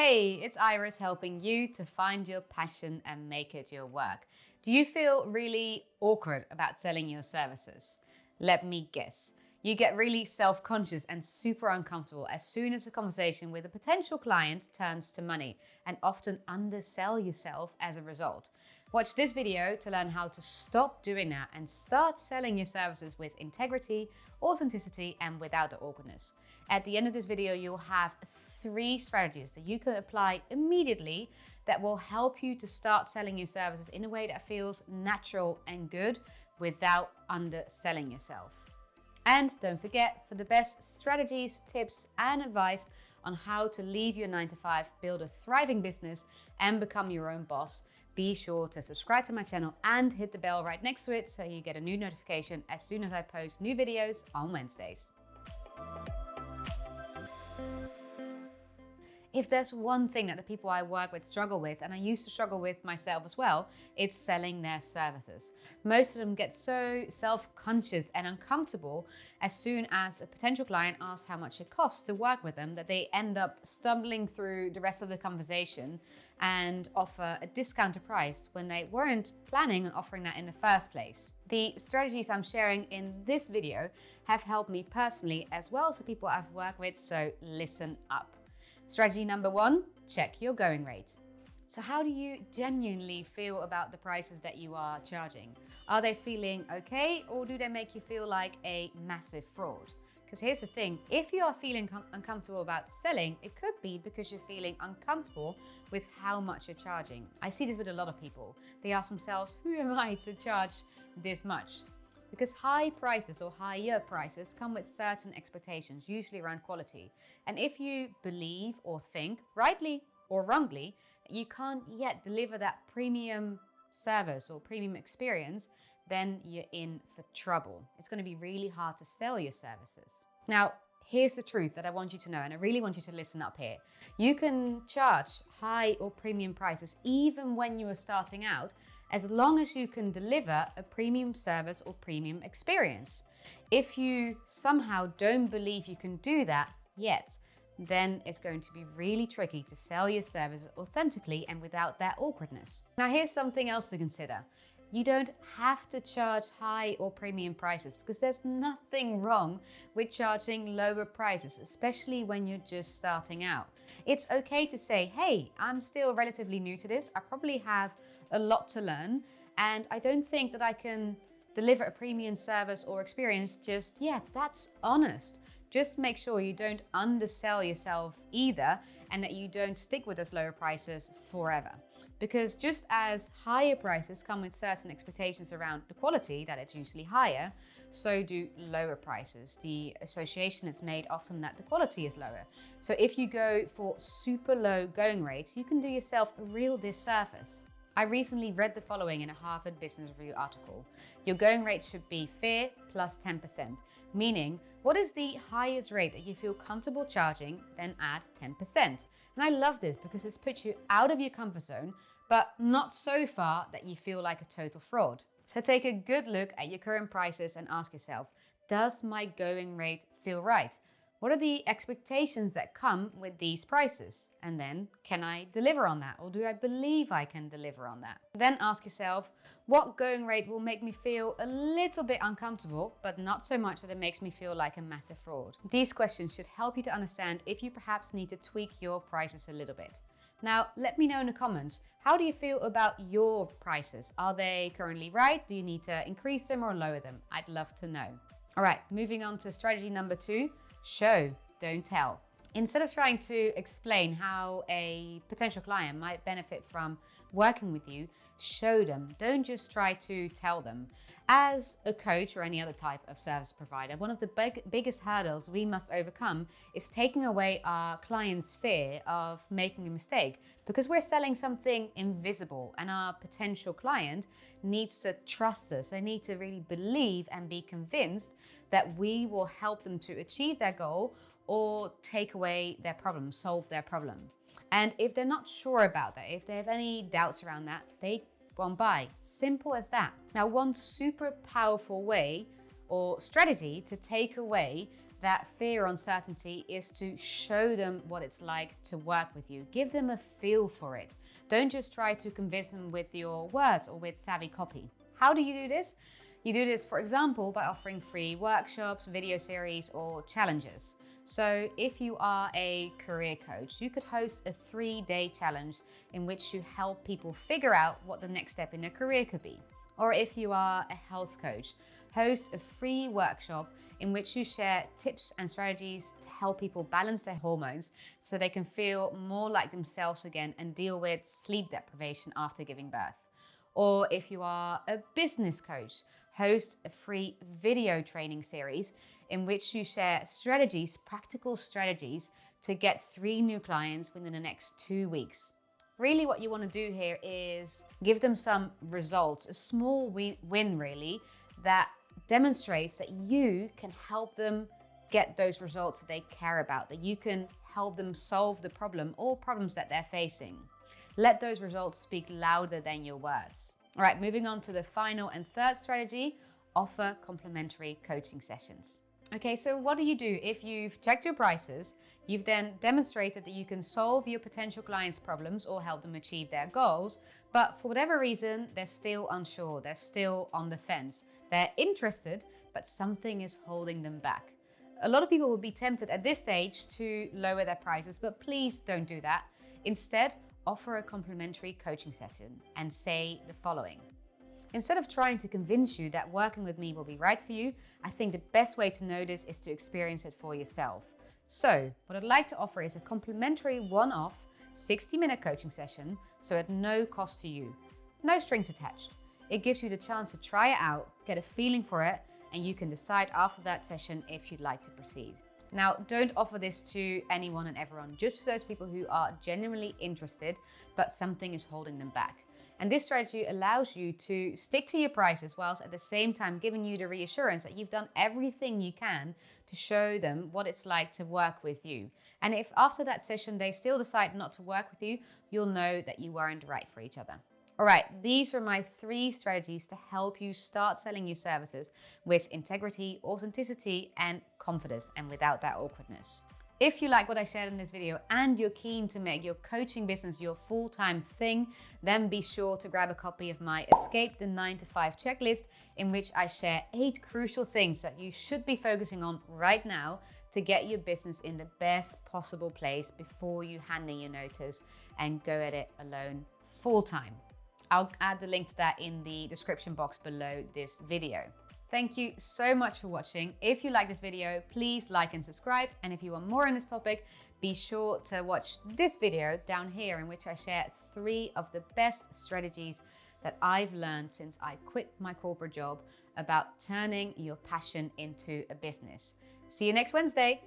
Hey, it's Iris helping you to find your passion and make it your work. Do you feel really awkward about selling your services? Let me guess. You get really self-conscious and super uncomfortable as soon as a conversation with a potential client turns to money, and often undersell yourself as a result. Watch this video to learn how to stop doing that and start selling your services with integrity, authenticity, and without the awkwardness. At the end of this video, you'll have 3 strategies that you can apply immediately that will help you to start selling your services in a way that feels natural and good without underselling yourself. And don't forget, for the best strategies, tips, and advice on how to leave your 9-to-5, build a thriving business, and become your own boss, be sure to subscribe to my channel and hit the bell right next to it so you get a new notification as soon as I post new videos on Wednesdays. If there's one thing that the people I work with struggle with, and I used to struggle with myself as well, it's selling their services. Most of them get so self-conscious and uncomfortable as soon as a potential client asks how much it costs to work with them that they end up stumbling through the rest of the conversation and offer a discounted price when they weren't planning on offering that in the first place. The strategies I'm sharing in this video have helped me personally as well as the people I've worked with, so listen up. Strategy number 1, check your going rate. So how do you genuinely feel about the prices that you are charging? Are they feeling okay, or do they make you feel like a massive fraud? Because here's the thing, if you are feeling uncomfortable about selling, it could be because you're feeling uncomfortable with how much you're charging. I see this with a lot of people. They ask themselves, who am I to charge this much? Because high prices or higher prices come with certain expectations, usually around quality. And if you believe or think, rightly or wrongly, that you can't yet deliver that premium service or premium experience, then you're in for trouble. It's going to be really hard to sell your services. Now, here's the truth that I want you to know, and I really want you to listen up here. You can charge high or premium prices even when you are starting out, as long as you can deliver a premium service or premium experience. If you somehow don't believe you can do that yet, then it's going to be really tricky to sell your service authentically and without that awkwardness. Now, here's something else to consider. You don't have to charge high or premium prices because there's nothing wrong with charging lower prices, especially when you're just starting out. It's okay to say, hey, I'm still relatively new to this. I probably have a lot to learn, and I don't think that I can deliver a premium service or experience just yet. That's honest. Just make sure you don't undersell yourself either, and that you don't stick with those lower prices forever. Because just as higher prices come with certain expectations around the quality, that it's usually higher, so do lower prices. The association is made often that the quality is lower. So if you go for super low going rates, you can do yourself a real disservice. I recently read the following in a Harvard Business Review article. Your going rate should be fear plus 10%, meaning what is the highest rate that you feel comfortable charging, then add 10%. And I love this because this puts you out of your comfort zone, but not so far that you feel like a total fraud. So take a good look at your current prices and ask yourself, does my going rate feel right? What are the expectations that come with these prices? And then, can I deliver on that? Or do I believe I can deliver on that? Then ask yourself, what going rate will make me feel a little bit uncomfortable, but not so much that it makes me feel like a massive fraud? These questions should help you to understand if you perhaps need to tweak your prices a little bit. Now, let me know in the comments, how do you feel about your prices? Are they currently right? Do you need to increase them or lower them? I'd love to know. All right, moving on to strategy number 2. Show, don't tell. Instead of trying to explain how a potential client might benefit from working with you, show them. Don't just try to tell them. As a coach or any other type of service provider, one of the biggest hurdles we must overcome is taking away our client's fear of making a mistake, because we're selling something invisible and our potential client needs to trust us. They need to really believe and be convinced that we will help them to achieve their goal or take away their problem, solve their problem. And if they're not sure about that, if they have any doubts around that, they won't buy. Simple as that. Now, one super powerful way or strategy to take away that fear or uncertainty is to show them what it's like to work with you. Give them a feel for it. Don't just try to convince them with your words or with savvy copy. How do you do this? You do this, for example, by offering free workshops, video series, or challenges. So if you are a career coach, you could host a 3-day challenge in which you help people figure out what the next step in their career could be. Or if you are a health coach, host a free workshop in which you share tips and strategies to help people balance their hormones so they can feel more like themselves again and deal with sleep deprivation after giving birth. Or if you are a business coach, host a free video training series in which you share strategies, practical strategies to get 3 new clients within the next 2 weeks. Really what you want to do here is give them some results, a small win really, that demonstrates that you can help them get those results that they care about, that you can help them solve the problem or problems that they're facing. Let those results speak louder than your words. All right, moving on to the final and third strategy, offer complementary coaching sessions. Okay, so what do? If you've checked your prices, you've then demonstrated that you can solve your potential clients' problems or help them achieve their goals, but for whatever reason, they're still unsure, they're still on the fence. They're interested, but something is holding them back. A lot of people will be tempted at this stage to lower their prices, but please don't do that. Instead, offer a complimentary coaching session and say the following. Instead of trying to convince you that working with me will be right for you, I think the best way to know this is to experience it for yourself. So, what I'd like to offer is a complimentary one-off 60-minute coaching session, so at no cost to you. No strings attached. It gives you the chance to try it out, get a feeling for it, and you can decide after that session if you'd like to proceed. Now, don't offer this to anyone and everyone, just for those people who are genuinely interested, but something is holding them back. And this strategy allows you to stick to your prices whilst at the same time giving you the reassurance that you've done everything you can to show them what it's like to work with you. And if after that session they still decide not to work with you, you'll know that you weren't right for each other. All right, these are my 3 strategies to help you start selling your services with integrity, authenticity, and confidence, and without that awkwardness. If you like what I shared in this video and you're keen to make your coaching business your full-time thing, then be sure to grab a copy of my Escape the 9-to-5 checklist, in which I share 8 crucial things that you should be focusing on right now to get your business in the best possible place before you hand in your notice and go at it alone full-time. I'll add the link to that in the description box below this video. Thank you so much for watching. If you like this video, please like and subscribe. And if you want more on this topic, be sure to watch this video down here, in which I share 3 of the best strategies that I've learned since I quit my corporate job about turning your passion into a business. See you next Wednesday.